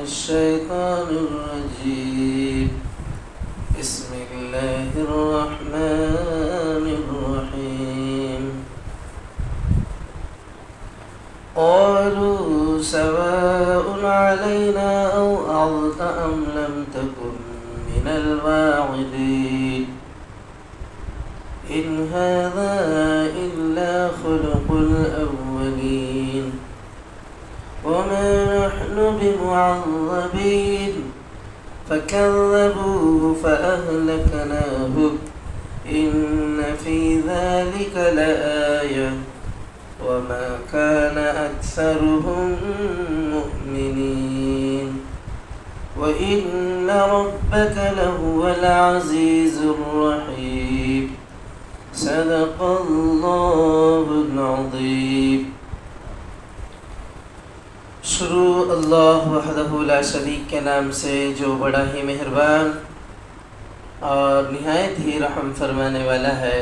الشيطان الرجيم. بسم الله الرحمن الرحيم. قالوا سواء علينا أوعظت أم لم تكن من الواعظين إن هذا إلا خلق الأولين وما نحن بمعذبين فكذبوه فأهلكناهم إن في ذلك لآية وما كان أكثرهم مؤمنين وإن ربك لهو العزيز الرحيم. صدق اللہ العظیم. شروع اللہ وحدہ لا شریک کے نام سے جو بڑا ہی مہربان اور نہایت ہی رحم فرمانے والا ہے.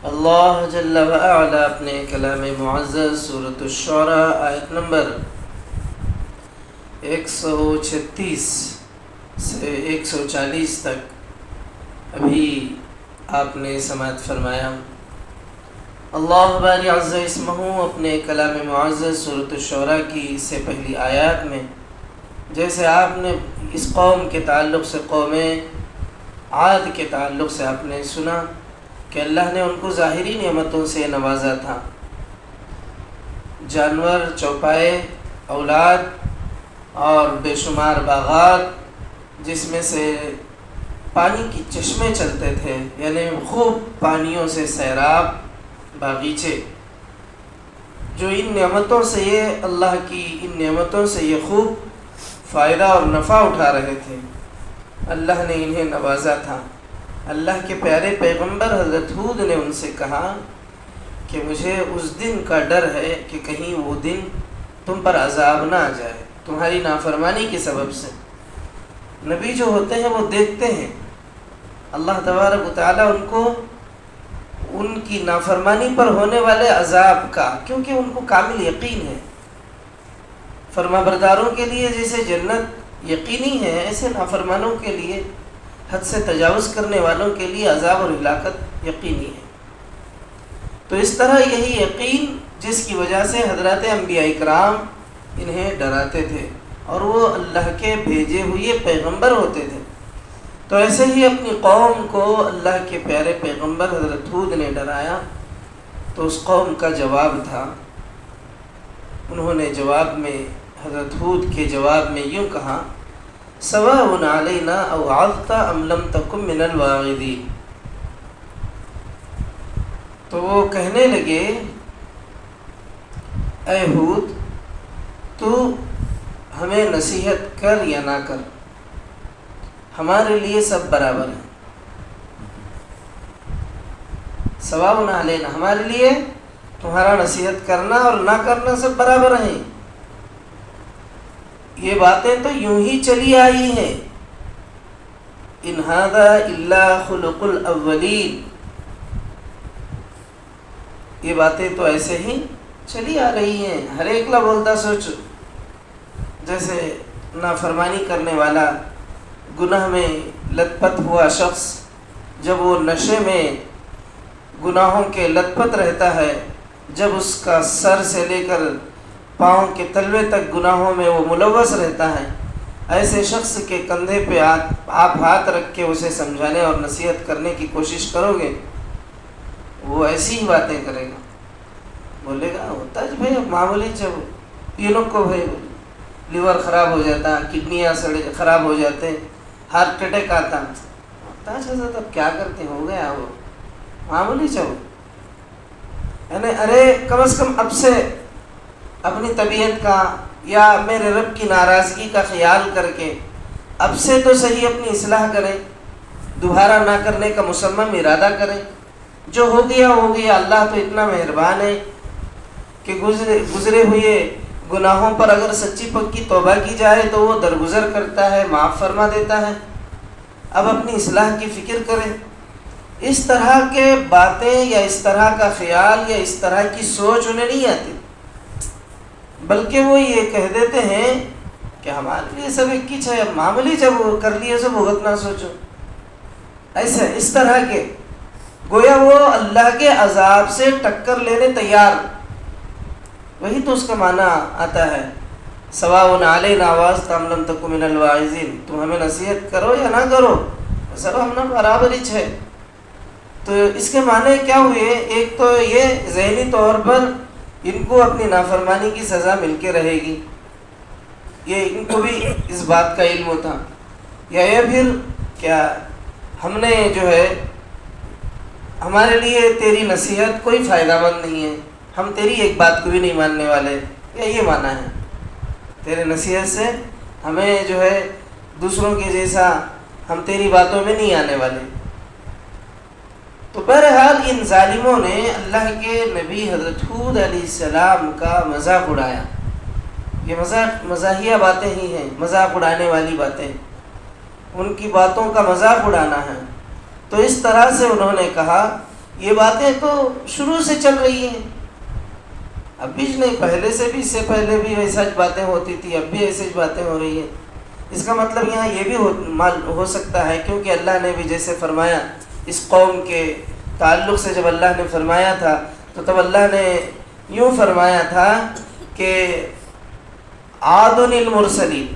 اللہ جل وعلا اپنے کلام معزز سورۃ الشعراء آیت نمبر 136 سے 140 تک ابھی آپ نے سماعت فرمایا. اللہ باری عز اسمہ اپنے کلام معزز سورۃ الشعراء کی سے پہلی آیات میں جیسے آپ نے اس قوم کے تعلق سے قوم عاد کے تعلق سے آپ نے سنا کہ اللہ نے ان کو ظاہری نعمتوں سے نوازا تھا، جانور، چوپائے، اولاد اور بے شمار باغات جس میں سے پانی کی چشمے چلتے تھے، یعنی خوب پانیوں سے سیراب باغیچے، جو ان نعمتوں سے یہ اللہ کی ان نعمتوں سے یہ خوب فائدہ اور نفع اٹھا رہے تھے. اللہ نے انہیں نوازا تھا. اللہ کے پیارے پیغمبر حضرت ہود نے ان سے کہا کہ مجھے اس دن کا ڈر ہے کہ کہیں وہ دن تم پر عذاب نہ آ جائے تمہاری نافرمانی کے سبب سے. نبی جو ہوتے ہیں وہ دیکھتے ہیں اللہ تبارک و تعالیٰ ان کو ان کی نافرمانی پر ہونے والے عذاب کا، کیونکہ ان کو کامل یقین ہے. فرما برداروں کے لیے جیسے جنت یقینی ہے، ایسے نافرمانوں کے لیے، حد سے تجاوز کرنے والوں کے لیے عذاب اور ہلاکت یقینی ہے. تو اس طرح یہی یقین جس کی وجہ سے حضرات انبیاء اکرام انہیں ڈراتے تھے اور وہ اللہ کے بھیجے ہوئے پیغمبر ہوتے تھے، تو ایسے ہی اپنی قوم کو اللہ کے پیارے پیغمبر حضرت ہود نے ڈرایا. تو اس قوم کا جواب تھا، انہوں نے جواب میں حضرت ہود کے جواب میں یوں کہا سواء علینا اوعظت ام لم تکن من الواعظین. تو وہ کہنے لگے اے ہود تو ہمیں نصیحت کر یا نہ کر، ہمارے لیے سب برابر ہیں. سواء علینا، ہمارے لیے تمہارا نصیحت کرنا اور نہ کرنا سب برابر ہیں. یہ باتیں تو یوں ہی چلی آئی ہیں. ان ھذا الا خلق الاولین، یہ باتیں تو ایسے ہی چلی آ رہی ہیں. ہر ایک لا بولتا سوچو، جیسے نافرمانی کرنے والا، گناہ میں لت پت ہوا شخص جب وہ نشے میں گناہوں کے لت پت رہتا ہے، جب اس کا سر سے لے کر پاؤں کے تلوے تک گناہوں میں وہ ملوث رہتا ہے، ایسے شخص کے کندھے پہ آپ ہاتھ رکھ کے اسے سمجھانے اور نصیحت کرنے کی کوشش کرو گے، وہ ایسی ہی باتیں کرے گا. بولے گا ہوتا ہے بھائی معمولی، جب یہ لوگ کو بھائی لیور خراب ہو جاتا، کڈنیاں خراب ہو جاتے، ہارٹ اٹیک آتا، اب کیا کرتے ہو گیا وہ معمولی چاہو. یعنی ارے کم از کم اب سے اپنی طبیعت کا یا میرے رب کی ناراضگی کا خیال کر کے اب سے تو صحیح اپنی اصلاح کریں، دوبارہ نہ کرنے کا مصمم ارادہ کریں. جو ہو گیا ہو گیا. اللہ تو اتنا مہربان ہے کہ گزرے ہوئے گناہوں پر اگر سچی پکی توبہ کی جائے تو وہ درگزر کرتا ہے، معاف فرما دیتا ہے. اب اپنی اصلاح کی فکر کریں. اس طرح کے باتیں یا اس طرح کا خیال یا اس طرح کی سوچ انہیں نہیں آتی، بلکہ وہ یہ کہہ دیتے ہیں کہ ہمارے لیے سب ایک ہی ہے، معمولی جب کر لیے سو بھگتنا سوچو. ایسے اس طرح کے گویا وہ اللہ کے عذاب سے ٹکر لینے تیار. وہی تو اس کا معنی آتا ہے سواء علینا واذ ام لم تکن من الواعظین. تم ہمیں نصیحت کرو یا نہ کرو، سب ہم نے برابر ہی ہے. تو اس کے معنی کیا ہوئے؟ ایک تو یہ ذہنی طور پر ان کو اپنی نافرمانی کی سزا مل کے رہے گی، یہ ان کو بھی اس بات کا علم ہوتا. یا یہ پھر کیا ہم نے جو ہے ہمارے لیے تیری نصیحت کوئی فائدہ مند نہیں ہے، ہم تیری ایک بات کو بھی نہیں ماننے والے، یا یہ معنی ہے تیرے نصیحت سے ہمیں جو ہے دوسروں کے جیسا ہم تیری باتوں میں نہیں آنے والے. تو بہرحال ان ظالموں نے اللہ کے نبی حضرت ہود علیہ السلام کا مذاق اڑایا. یہ مزاحیہ باتیں ہی ہیں، مذاق اڑانے والی باتیں، ان کی باتوں کا مذاق اڑانا ہے. تو اس طرح سے انہوں نے کہا یہ باتیں تو شروع سے چل رہی ہیں، اب بھی نہیں، پہلے سے بھی، اس سے پہلے بھی ایسا باتیں ہوتی تھی، اب بھی ایسی باتیں ہو رہی ہیں. اس کا مطلب یہاں یہ بھی ہو سکتا ہے کیونکہ اللہ نے بھی جیسے فرمایا اس قوم کے تعلق سے، جب اللہ نے فرمایا تھا تو تب اللہ نے یوں فرمایا تھا کہ عاد المرسلین،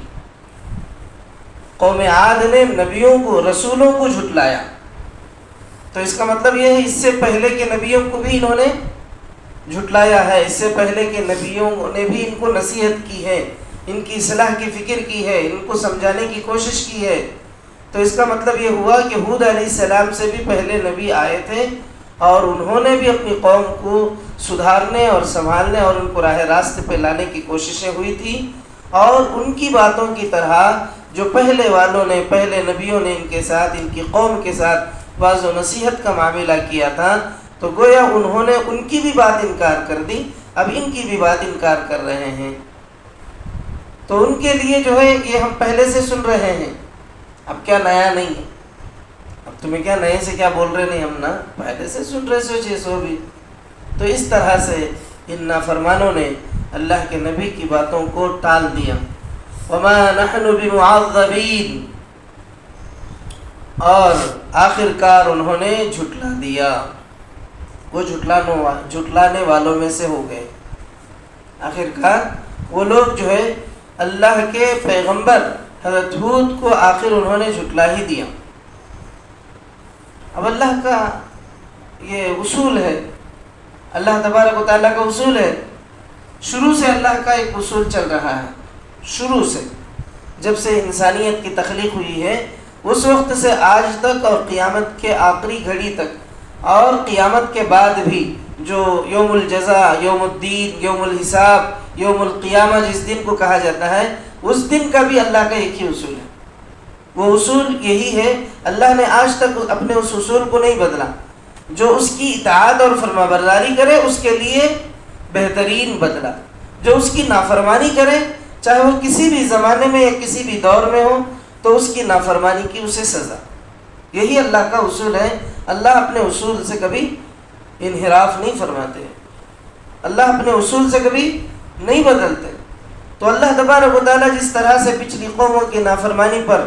قوم عاد نے نبیوں کو، رسولوں کو جھٹلایا. تو اس کا مطلب یہ ہے اس سے پہلے کے نبیوں کو بھی انہوں نے جھٹلایا ہے، اس سے پہلے کے نبیوں نے بھی ان کو نصیحت کی ہے، ان کی اصلاح کی فکر کی ہے، ان کو سمجھانے کی کوشش کی ہے. تو اس کا مطلب یہ ہوا کہ ہود علیہ السلام سے بھی پہلے نبی آئے تھے اور انہوں نے بھی اپنی قوم کو سدھارنے اور سنبھالنے اور ان کو راہ راست پہ لانے کی کوششیں ہوئی تھی. اور ان کی باتوں کی طرح جو پہلے والوں نے، پہلے نبیوں نے ان کے ساتھ، ان کی قوم کے ساتھ واعظ و نصیحت کا معاملہ کیا تھا، تو گویا انہوں نے ان کی بھی بات انکار کر دی، اب ان کی بھی بات انکار کر رہے ہیں. تو ان کے لیے جو ہے یہ ہم پہلے سے سن رہے ہیں، اب کیا نیا نہیں ہے، اب تمہیں کیا نئے سے کیا بول رہے نہیں، ہم نا پہلے سے سن رہے سوچے سو بھی. تو اس طرح سے ان نافرمانوں نے اللہ کے نبی کی باتوں کو ٹال دیا. وما نحن بمعذبین، اور آخر کار انہوں نے جھٹلا دیا، وہ جھٹلانے والوں میں سے ہو گئے. آخر کار وہ لوگ جو ہے اللہ کے پیغمبر حضرت ہود کو آخر انہوں نے جھٹلا ہی دیا. اب اللہ کا یہ اصول ہے، اللہ تبارک و تعالیٰ کا اصول ہے، شروع سے اللہ کا ایک اصول چل رہا ہے. شروع سے جب سے انسانیت کی تخلیق ہوئی ہے اس وقت سے آج تک اور قیامت کے آخری گھڑی تک اور قیامت کے بعد بھی جو یوم الجزا، یوم الدین، یوم الحساب، یوم القیامہ جس دن کو کہا جاتا ہے، اس دن کا بھی اللہ کا ایک ہی اصول ہے. وہ اصول یہی ہے، اللہ نے آج تک اپنے اس اصول کو نہیں بدلا. جو اس کی اطاعت اور فرما برداری کرے اس کے لیے بہترین بدلہ، جو اس کی نافرمانی کرے چاہے وہ کسی بھی زمانے میں یا کسی بھی دور میں ہو تو اس کی نافرمانی کی اسے سزا. یہی اللہ کا اصول ہے. اللہ اپنے اصول سے کبھی انحراف نہیں فرماتے، اللہ اپنے اصول سے کبھی نہیں بدلتے. تو اللہ تبارک و تعالیٰ جس طرح سے پچھلی قوموں کی نافرمانی پر،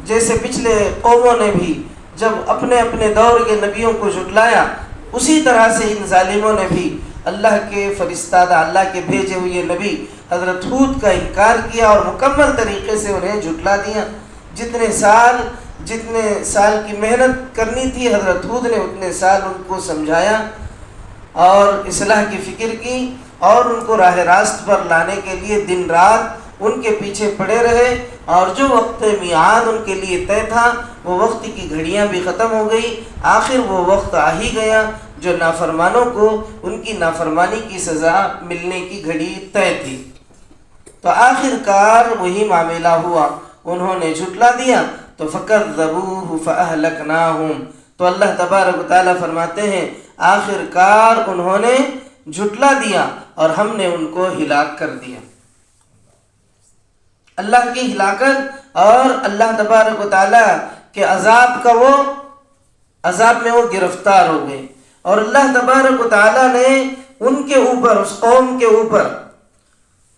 جیسے پچھلے قوموں نے بھی جب اپنے اپنے دور کے نبیوں کو جھٹلایا، اسی طرح سے ان ظالموں نے بھی اللہ کے فرستادہ، اللہ کے بھیجے ہوئے نبی حضرت ہود کا انکار کیا اور مکمل طریقے سے انہیں جھٹلا دیا. جتنے سال کی محنت کرنی تھی حضرت ہود نے اتنے سال ان کو سمجھایا اور اصلاح کی فکر کی اور ان کو راہ راست پر لانے کے لیے دن رات ان کے پیچھے پڑے رہے. اور جو وقت میعاد ان کے لیے طے تھا وہ وقت کی گھڑیاں بھی ختم ہو گئی. آخر وہ وقت آ ہی گیا جو نافرمانوں کو ان کی نافرمانی کی سزا ملنے کی گھڑی طے تھی. تو آخر کار وہی معاملہ ہوا، انہوں نے جھٹلا دیا. تو فَكَذَّبُوهُ فَأَهْلَكْنَاهُمْ، تو اللہ تبارک و تعالیٰ فرماتے ہیں آخر کار انہوں نے جھٹلا دیا اور ہم نے ان کو ہلاک کر دیا. اللہ کی ہلاکت اور اللہ تبارک و تعالیٰ کے عذاب میں وہ گرفتار ہو گئے. اور اللہ تبارک و تعالیٰ نے ان کے اوپر، اس قوم کے اوپر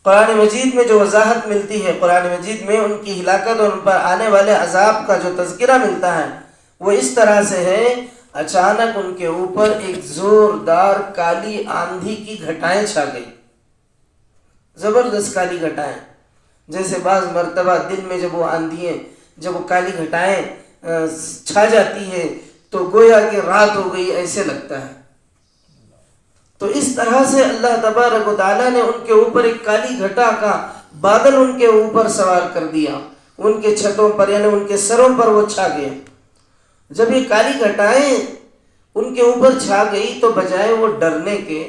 قرآن مجید میں جو وضاحت ملتی ہے، قرآن مجید میں ان کی ہلاکت اور ان پر آنے والے عذاب کا جو تذکرہ ملتا ہے وہ اس طرح سے ہے، اچانک ان کے اوپر ایک زوردار کالی آندھی کی گھٹائیں چھا گئی، زبردست کالی گھٹائیں، جیسے بعض مرتبہ دن میں جب وہ آندھییں، جب وہ کالی گھٹائیں چھا جاتی ہے تو گویا کہ رات ہو گئی ایسے لگتا ہے۔ تو اس طرح سے اللہ تبارک و تعالیٰ نے ان کے اوپر ایک کالی گھٹا کا بادل ان کے اوپر سوار کر دیا، ان کے چھتوں پر یعنی ان کے سروں پر وہ چھا گیا۔ جب یہ کالی گھٹائیں ان کے اوپر چھا گئی تو بجائے وہ ڈرنے کے،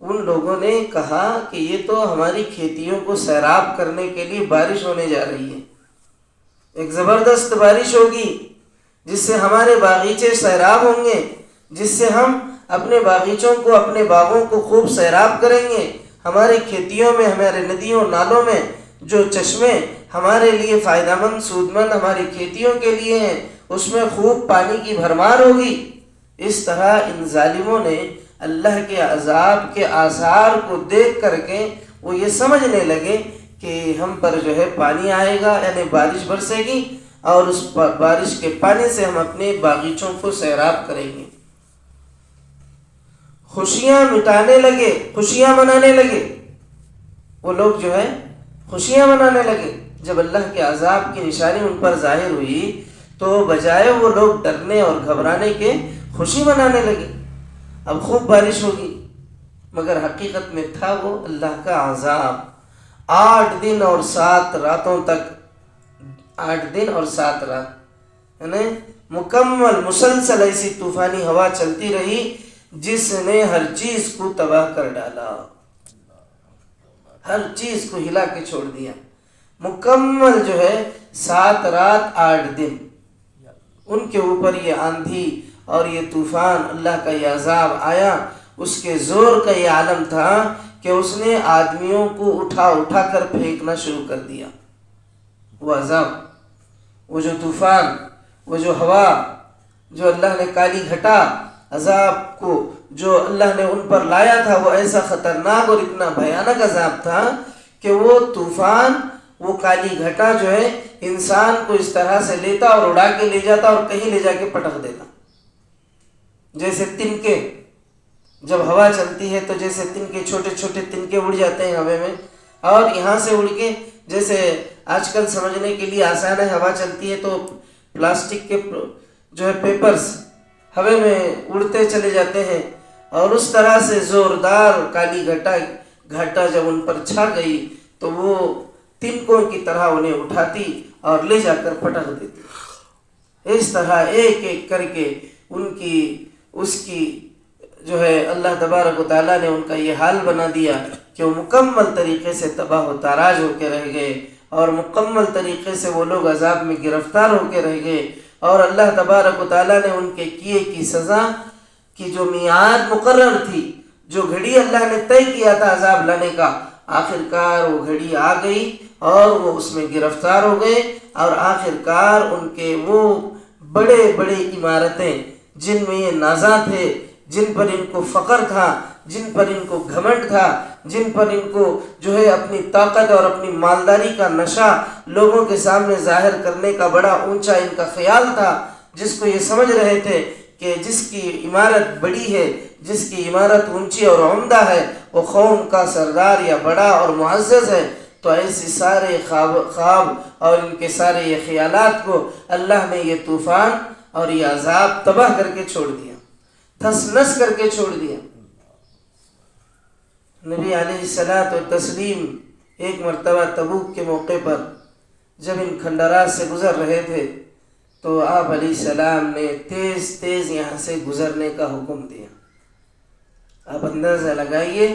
ان لوگوں نے کہا کہ یہ تو ہماری کھیتیوں کو سیراب کرنے کے لیے بارش ہونے جا رہی ہے، ایک زبردست بارش ہوگی جس سے ہمارے باغیچے سیراب ہوں گے، جس سے ہم اپنے باغیچوں کو، اپنے باغوں کو خوب سیراب کریں گے، ہماری کھیتیوں میں، ہمارے ندیوں نالوں میں جو چشمے ہمارے لیے فائدہ مند سود مند ہماری کھیتیوں کے لیے ہیں اس میں خوب پانی کی بھرمار ہوگی۔ اس طرح ان ظالموں نے اللہ کے عذاب کے آثار کو دیکھ کر کے وہ یہ سمجھنے لگے کہ ہم پر جو ہے پانی آئے گا، یعنی بارش برسے گی اور اس بارش کے پانی سے ہم اپنے باغیچوں کو سیراب کریں گے۔ خوشیاں مٹانے لگے، خوشیاں منانے لگے، وہ لوگ جو ہے خوشیاں منانے لگے۔ جب اللہ کے عذاب کی نشانی ان پر ظاہر ہوئی تو بجائے وہ لوگ ڈرنے اور گھبرانے کے خوشی منانے لگے، اب خوب بارش ہوگی، مگر حقیقت میں تھا وہ اللہ کا عذاب۔ 8 دن اور 7 راتوں تک، 8 دن اور 7 رات یعنی مکمل مسلسل ایسی طوفانی ہوا چلتی رہی جس نے ہر چیز کو تباہ کر ڈالا، ہر چیز کو ہلا کے چھوڑ دیا۔ مکمل جو ہے 7 رات 8 دن ان کے اوپر یہ آندھی اور یہ طوفان، اللہ کا یہ عذاب آیا۔ اس کے زور کا یہ عالم تھا کہ اس نے آدمیوں کو اٹھا اٹھا کر پھینکنا شروع کر دیا۔ وہ عذاب، وہ جو طوفان، وہ جو ہوا، جو اللہ نے کالی گھٹا عذاب کو جو اللہ نے ان پر لایا تھا، وہ ایسا خطرناک اور اتنا بھیانک عذاب تھا کہ وہ طوفان، وہ کالی گھٹا جو ہے انسان کو اس طرح سے لیتا اور اڑا کے لے جاتا اور کہیں لے جا کے پٹک دیتا، جیسے تنکے جب ہوا چلتی ہے تو جیسے تنکے، چھوٹے چھوٹے تنکے اڑ جاتے ہیں ہوے میں، اور یہاں سے اڑ کے، جیسے آج کل سمجھنے کے لیے آسان ہے، ہوا چلتی ہے تو پلاسٹک کے جو ہے پیپرز ہوے میں اڑتے چلے جاتے ہیں، اور اس طرح سے زوردار کالی گھٹا جب ان پر چھا گئی تو وہ تنکوں کی طرح انہیں اٹھاتی اور لے جا کر پٹک دیتی۔ اس طرح ایک ایک کر کے ان کی اس کی جو ہے اللہ تبارک و تعالیٰ نے ان کا یہ حال بنا دیا کہ وہ مکمل طریقے سے تباہ و تاراج ہو کے رہ گئے، اور مکمل طریقے سے وہ لوگ عذاب میں گرفتار ہو کے رہ گئے، اور اللہ تبارک و تعالیٰ نے ان کے کیے کی سزا کی جو میعاد مقرر تھی، جو گھڑی اللہ نے طے کیا تھا عذاب لانے کا، آخرکار وہ گھڑی آ گئی اور وہ اس میں گرفتار ہو گئے، اور آخرکار ان کے وہ بڑے بڑے عمارتیں جن میں یہ نازاں تھے، جن پر ان کو فخر تھا، جن پر ان کو گھمنڈ تھا، جن پر ان کو جو ہے اپنی طاقت اور اپنی مالداری کا نشہ لوگوں کے سامنے ظاہر کرنے کا بڑا اونچا ان کا خیال تھا، جس کو یہ سمجھ رہے تھے کہ جس کی عمارت بڑی ہے، جس کی عمارت اونچی اور عمدہ ہے، وہ قوم کا سردار یا بڑا اور معزز ہے، تو ایسے سارے خواب اور ان کے سارے یہ خیالات کو اللہ نے یہ طوفان اور یہ عذاب تباہ کر کے چھوڑ دیا، تھس نس کر کے چھوڑ دیا۔ نبی علیہ الصلاۃ والتسلیم ایک مرتبہ تبوک کے موقع پر جب ان کھنڈرات سے گزر رہے تھے تو آپ علیہ السلام نے تیز تیز یہاں سے گزرنے کا حکم دیا۔ آپ اندازہ لگائیے،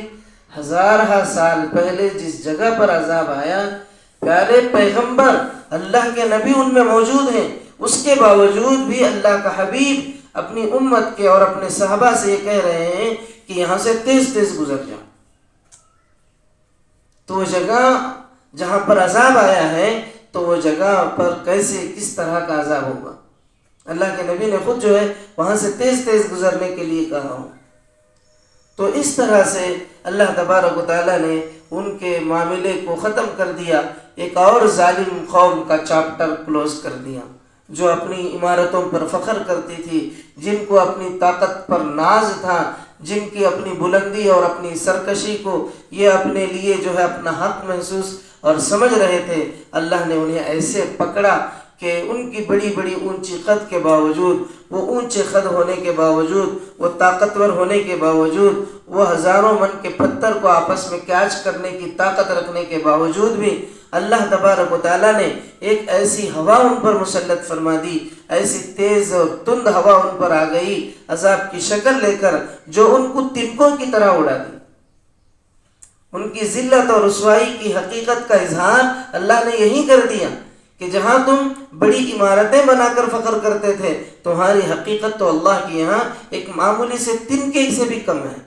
ہزارہ سال پہلے جس جگہ پر عذاب آیا، پیارے پیغمبر اللہ کے نبی ان میں موجود ہیں، اس کے باوجود بھی اللہ کا حبیب اپنی امت کے اور اپنے صحابہ سے یہ کہہ رہے ہیں کہ یہاں سے تیز تیز گزر جاؤ۔ تو وہ جگہ جہاں پر عذاب آیا ہے تو وہ جگہ پر کیسے کس طرح کا عذاب ہوگا؟ اللہ کے نبی نے خود جو ہے وہاں سے تیز تیز گزرنے کے لیے کہا ہو۔ تو اس طرح سے اللہ تبارک و تعالیٰ نے ان کے معاملے کو ختم کر دیا، ایک اور ظالم قوم کا چیپٹر کلوز کر دیا، جو اپنی عمارتوں پر فخر کرتی تھی، جن کو اپنی طاقت پر ناز تھا، جن کی اپنی بلندی اور اپنی سرکشی کو یہ اپنے لیے جو ہے اپنا حق محسوس اور سمجھ رہے تھے۔ اللہ نے انہیں ایسے پکڑا کہ ان کی بڑی بڑی اونچی قد کے باوجود، وہ اونچے قد ہونے کے باوجود، وہ طاقتور ہونے کے باوجود، وہ ہزاروں من کے پتھر کو آپس میں کیچ کرنے کی طاقت رکھنے کے باوجود بھی اللہ تبارک و تعالیٰ نے ایک ایسی ہوا ان پر مسلط فرما دی، ایسی تیز اور تند ہوا ان پر آ گئی عذاب کی شکل لے کر، جو ان کو تنکوں کی طرح اڑا دی۔ ان کی ذلت اور رسوائی کی حقیقت کا اظہار اللہ نے یہی کر دیا کہ جہاں تم بڑی عمارتیں بنا کر فخر کرتے تھے، تمہاری حقیقت تو اللہ کے یہاں ایک معمولی سے تنکے سے بھی کم ہے۔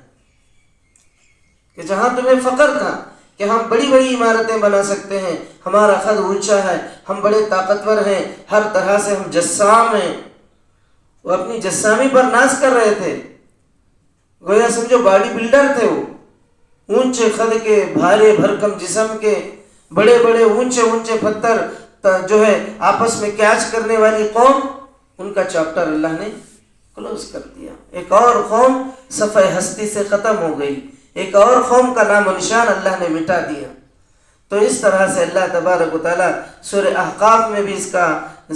کہ جہاں تمہیں فخر تھا کہ ہم بڑی بڑی عمارتیں بنا سکتے ہیں، ہمارا قد اونچا ہے، ہم بڑے طاقتور ہیں، ہر طرح سے ہم جسام ہیں، وہ اپنی جسامی پر ناز کر رہے تھے، گویا سمجھو باڈی بلڈر تھے، وہ اونچے قد کے، بھارے بھرکم جسم کے، بڑے بڑے اونچے اونچے پتھر جو ہے آپس میں کیچ کرنے والی قوم، ان کا چیپٹر اللہ نے کلوز کر دیا۔ ایک اور قوم صفحہ ہستی سے ختم ہو گئی، ایک اور قوم کا نام و نشان اللہ نے مٹا دیا۔ تو اس طرح سے اللہ تبارک و تعالیٰ سورہ احقاف میں بھی اس کا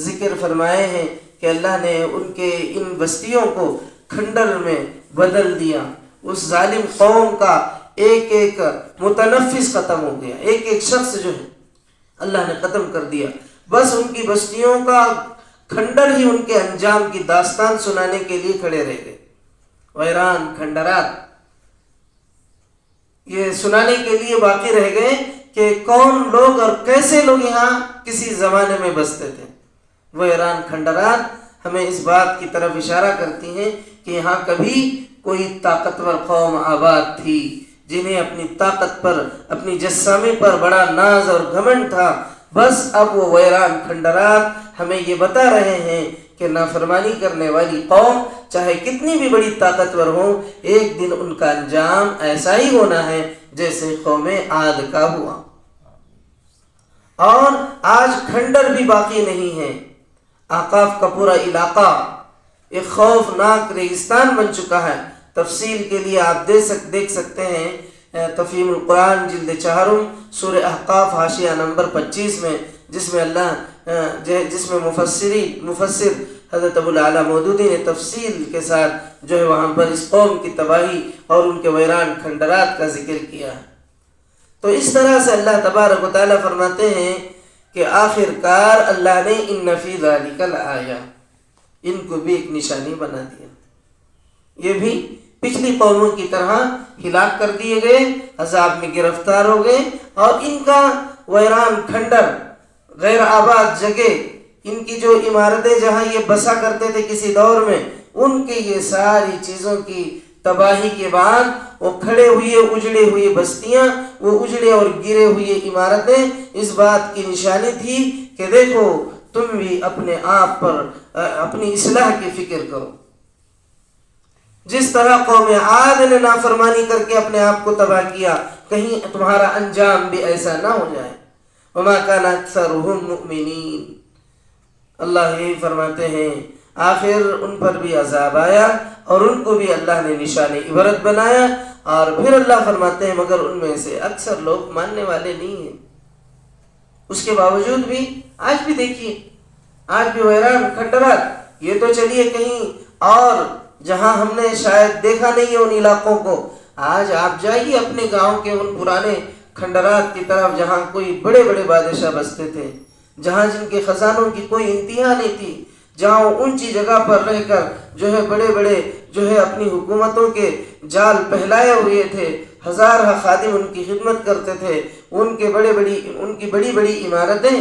ذکر فرمائے ہیں کہ اللہ نے ان کے ان بستیوں کو کھنڈر میں بدل دیا، اس ظالم قوم کا ایک ایک متنفس ختم ہو گیا، ایک ایک شخص جو ہے اللہ نے ختم کر دیا۔ بس ان کی بستیوں کا کھنڈر ہی ان کے انجام کی داستان سنانے کے لیے کھڑے رہ گئے، ویران کھنڈرات یہ سنانے کے لیے باقی رہ گئے کہ کون لوگ اور کیسے لوگ یہاں کسی زمانے میں بستے تھے۔ ویران کھنڈرات ہمیں اس بات کی طرف اشارہ کرتی ہیں کہ یہاں کبھی کوئی طاقتور قوم آباد تھی، جنہیں اپنی طاقت پر، اپنی جسامی پر بڑا ناز اور گھمنڈ تھا۔ بس اب وہ ویران کھنڈرات ہمیں یہ بتا رہے ہیں کہ نافرمانی کرنے والی قوم چاہے کتنی بھی بڑی طاقتور ہو، ایک دن ان کا انجام ایسا ہی ہونا ہے جیسے قوم عاد کا ہوا۔ اور آج کھنڈر بھی باقی نہیں ہے، احقاف کا پورا علاقہ ایک خوفناک ریگستان بن چکا ہے۔ تفصیل کے لیے آپ دیکھ سکتے ہیں تفہیم القرآن جلد 4 سورہ احقاف حاشیہ نمبر 25 میں، جس میں مفسر حضرت ابو الاعلیٰ مودودی نے تفصیل کے ساتھ جو ہے وہاں پر اس قوم کی تباہی اور ان کے ویران کھنڈرات کا ذکر کیا ہے۔ تو اس طرح سے اللہ تبارک و تعالیٰ فرماتے ہیں کہ آخر کار اللہ نے ان فی ذالک لآیہ، ان کو بھی ایک نشانی بنا دیا۔ یہ بھی پچھلی قوموں کی طرح ہلاک کر دیے گئے، عذاب میں گرفتار ہو گئے، اور ان کا ویران کھنڈر، غیر آباد جگہ، ان کی جو عمارتیں جہاں یہ بسا کرتے تھے کسی دور میں، ان کے یہ ساری چیزوں کی تباہی کے بعد وہ کھڑے ہوئے اجڑے ہوئے بستیاں، وہ اجڑے اور گرے ہوئے عمارتیں اس بات کی نشانی تھی کہ دیکھو تم بھی اپنے آپ پر اپنی اصلاح کی فکر کرو۔ جس طرح قوم عاد نے نافرمانی کر کے اپنے آپ کو تباہ کیا، کہیں تمہارا انجام بھی ایسا نہ ہو جائے۔ وما كان اکثرهم مؤمنین، اللہ یہی فرماتے ہیں آخر ان پر بھی عذاب آیا اور ان کو بھی اللہ نے نشان عبرت بنایا، اور پھر اللہ فرماتے ہیں مگر ان میں سے اکثر لوگ ماننے والے نہیں ہیں۔ اس کے باوجود بھی آج بھی دیکھیے، آج بھی ویران کھنڈرات، یہ تو چلیے کہیں اور جہاں ہم نے شاید دیکھا نہیں ہے ان علاقوں کو، آج آپ جائیے اپنے گاؤں کے ان پرانے کھنڈرات کی طرف جہاں کوئی بڑے بڑے بادشاہ بستے تھے، جہاں جن کے خزانوں کی کوئی انتہا نہیں تھی، جہاں وہ اونچی جگہ پر رہ کر جو ہے بڑے بڑے جو ہے اپنی حکومتوں کے جال پہلائے ہوئے تھے، ہزارہ خادم ان کی خدمت کرتے تھے، ان کی بڑی بڑی عمارتیں،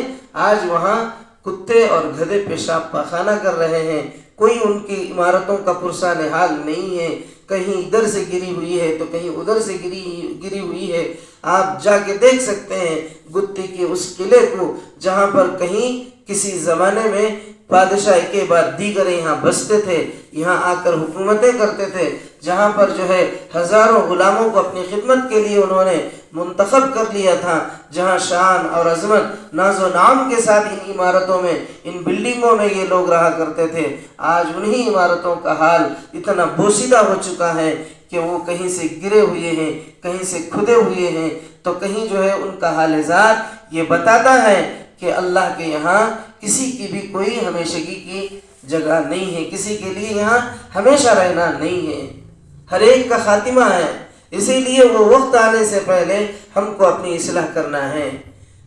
آج وہاں کتے اور گدھے پیشاب پاخانہ کر رہے ہیں، کوئی ان کی عمارتوں کا پرسان حال نہیں ہے، کہیں ادھر سے گری ہوئی ہے تو کہیں ادھر سے گری ہوئی ہے۔ آپ جا کے دیکھ سکتے ہیں گتی کے اس قلعے کو جہاں پر کہیں کسی زمانے میں بادشاہ کے بعد دیگر یہاں بستے تھے، یہاں آ کر حکومتیں کرتے تھے، جہاں پر جو ہے ہزاروں غلاموں کو اپنی خدمت کے لیے انہوں نے منتخب کر لیا تھا، جہاں شان اور عظمت ناز و نام کے ساتھ ان عمارتوں میں، ان بلڈنگوں میں یہ لوگ رہا کرتے تھے، آج انہی عمارتوں کا حال اتنا بوسیدہ ہو چکا ہے کہ وہ کہیں سے گرے ہوئے ہیں، کہیں سے کھدے ہوئے ہیں، تو کہیں جو ہے ان کا حال ذات یہ بتاتا ہے کہ اللہ کے یہاں کسی کی بھی کوئی ہمیشگی کی جگہ نہیں ہے، کسی کے لیے یہاں ہمیشہ رہنا نہیں ہے، ہر ایک کا خاتمہ ہے، اسی لیے وہ وقت آنے سے پہلے ہم کو اپنی اصلاح کرنا ہے۔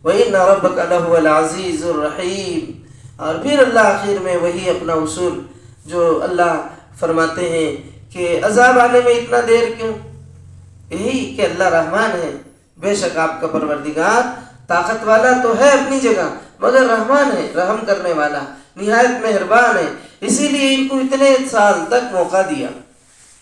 وَإِنَّ رَبَّكَ لَهُوَ الْعَزِيزُ الرَّحِيمُ۔ اور پھر اللہ آخر میں وہی اپنا اصول جو اللہ فرماتے ہیں کہ عذاب آنے میں اتنا دیر کیوں؟ یہی کہ اللہ رحمان ہے، بے شک آپ کا پروردگار طاقت والا تو ہے اپنی جگہ، مگر رحمان ہے، رحم کرنے والا، نہایت مہربان ہے، اسی لیے ان کو اتنے سال تک موقع دیا،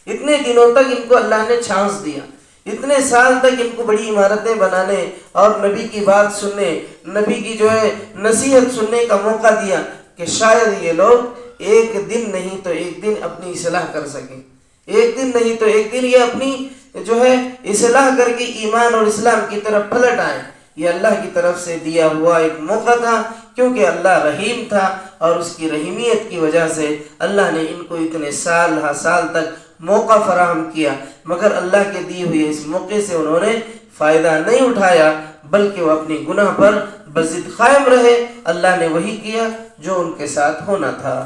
اتنے دنوں تک ان کو اللہ نے چانس دیا، اتنے سال تک ان کو بڑی عمارتیں بنانے اور نبی کی بات سننے، نبی کی جو ہے نصیحت سننے کا موقع دیا کہ شاید یہ لوگ ایک دن نہیں تو ایک دن اپنی اصلاح کر سکیں، ایک دن نہیں تو ایک دن یہ اپنی جو ہے اصلاح کر کے ایمان اور اسلام کی طرف پلٹ آئیں۔ یہ اللہ کی طرف سے دیا ہوا ایک موقع تھا، کیونکہ اللہ رحیم تھا اور اس کی رحیمیت کی وجہ سے اللہ نے ان کو اتنے سال ہا سال تک موقع فراہم کیا، مگر اللہ کے دی ہوئے اس موقع سے انہوں نے فائدہ نہیں اٹھایا، بلکہ وہ اپنی گناہ پر بضد قائم رہے۔ اللہ نے وہی کیا جو ان کے ساتھ ہونا تھا،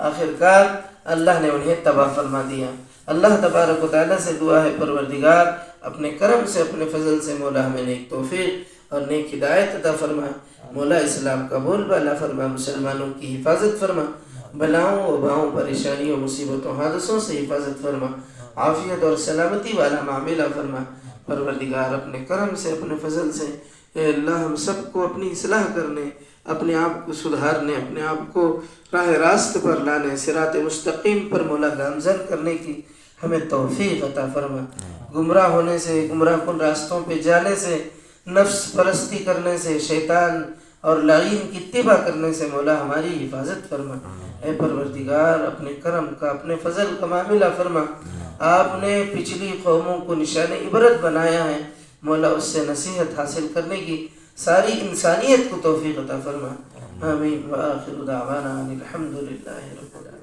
آخرکار اللہ نے انہیں تباہ فرما دیا۔ اللہ تبارک و تعالیٰ سے دعا ہے پروردگار اپنے کرم سے، اپنے فضل سے مولا ہمیں نیک توفیق اور نیک ہدایت عطا فرما، مولا اسلام کا بول بالا فرما، مسلمانوں کی حفاظت فرما، بلاؤں وباؤں پریشانیوں مصیبتوں حادثوں سے حفاظت فرما، عافیت اور سلامتی والا معاملہ فرما۔ پروردگار اپنے کرم سے، اپنے فضل سے اے اللہ ہم سب کو اپنی اصلاح کرنے، اپنے آپ کو سدھارنے، اپنے آپ کو راہ راست پر لانے، صراط مستقیم پر مولا گامزن کرنے کی ہمیں توفیق عطا فرما۔ گمراہ ہونے سے، گمراہ کن راستوں پہ جانے سے، نفس پرستی کرنے سے، شیطان اور لعین کی اتباع کرنے سے مولا ہماری حفاظت فرما۔ اے پروردگار اپنے کرم کا، اپنے فضل کا معاملہ فرما۔ آپ نے پچھلی قوموں کو نشان عبرت بنایا ہے، مولا اس سے نصیحت حاصل کرنے کی ساری انسانیت کو توفیق عطا فرما۔ آمین وآخر دعوانا الحمدللہ رب العالمین۔